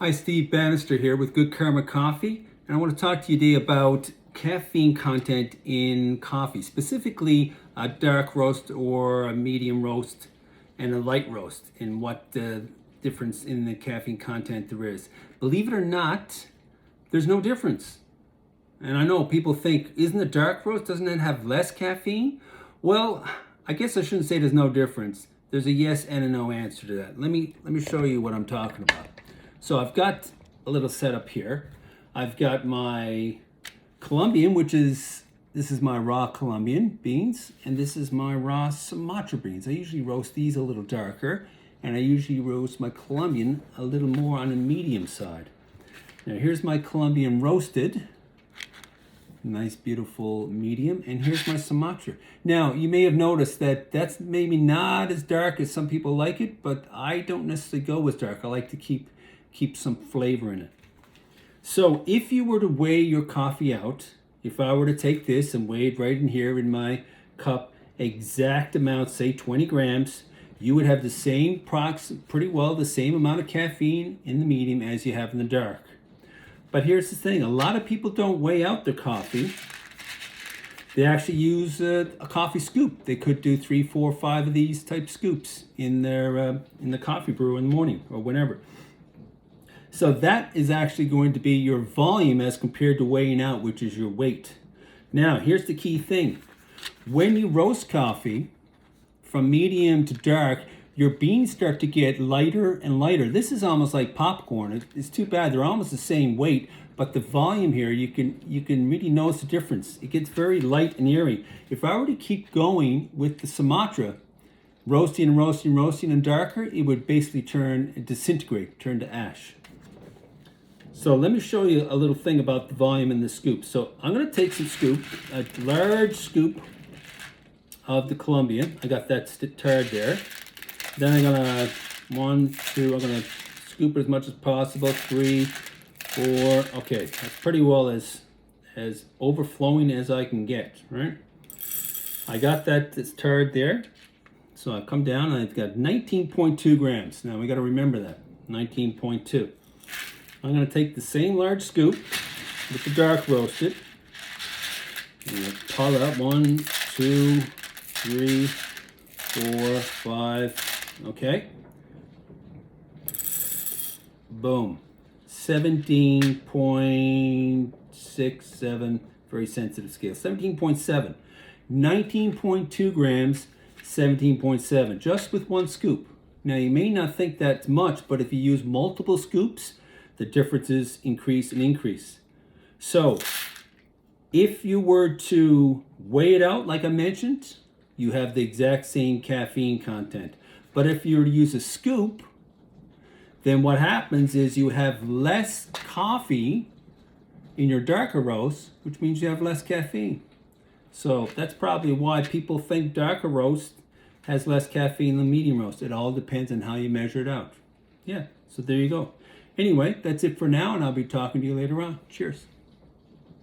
Hi, Steve Bannister here with Good Karma Coffee, and I want to talk to you today about caffeine content in coffee, specifically a dark roast or a medium roast and a light roast, and what difference in the caffeine content there is. Believe it or not, there's no difference. And I know people think, isn't a dark roast, doesn't it have less caffeine? Well, I guess I shouldn't say there's no difference. There's a yes and a no answer to that. Let me show you what I'm talking about. So I've got a little setup here. I've got my Colombian, this is my raw Colombian beans, and this is my raw Sumatra beans. I usually roast these a little darker, and I usually roast my Colombian a little more on the medium side. Now here's my Colombian roasted. Nice, beautiful medium. And here's my Sumatra. Now, you may have noticed that that's maybe not as dark as some people like it, but I don't necessarily go as dark. I like to keep some flavor in it. So if you were to weigh your coffee out, if I were to take this and weigh it right in here in my cup, exact amount, say 20 grams, you would have the same, pretty well the same amount of caffeine in the medium as you have in the dark. But here's the thing, a lot of people don't weigh out their coffee. They actually use a coffee scoop. They could do 3, 4, 5 of these type scoops in the coffee brew in the morning or whenever. So that is actually going to be your volume as compared to weighing out, which is your weight. Now, here's the key thing. When you roast coffee from medium to dark, your beans start to get lighter and lighter. This is almost like popcorn. It's too bad. They're almost the same weight, but the volume here, you can really notice the difference. It gets very light and airy. If I were to keep going with the Sumatra, roasting and darker, it would basically disintegrate, turn to ash. So let me show you a little thing about the volume in the scoop. So I'm going to take a large scoop of the Colombian. I got that tarred there. Then I'm going to scoop it as much as possible. 3, 4, okay. That's pretty well as overflowing as I can get, right? I got that's tarred there. So I come down and I've got 19.2 grams. Now we got to remember that, 19.2. I'm going to take the same large scoop with the dark roasted. And pull out 1, 2, 3, 4, 5. Okay. Boom. 17.67. Very sensitive scale. 17.7. 19.2 grams. 17.7. Just with one scoop. Now you may not think that's much, but if you use multiple scoops, the differences increase and increase. So if you were to weigh it out, like I mentioned, you have the exact same caffeine content. But if you were to use a scoop, then what happens is you have less coffee in your darker roast, which means you have less caffeine. So that's probably why people think darker roast has less caffeine than medium roast. It all depends on how you measure it out. Yeah, so there you go. Anyway, that's it for now, and I'll be talking to you later on. Cheers.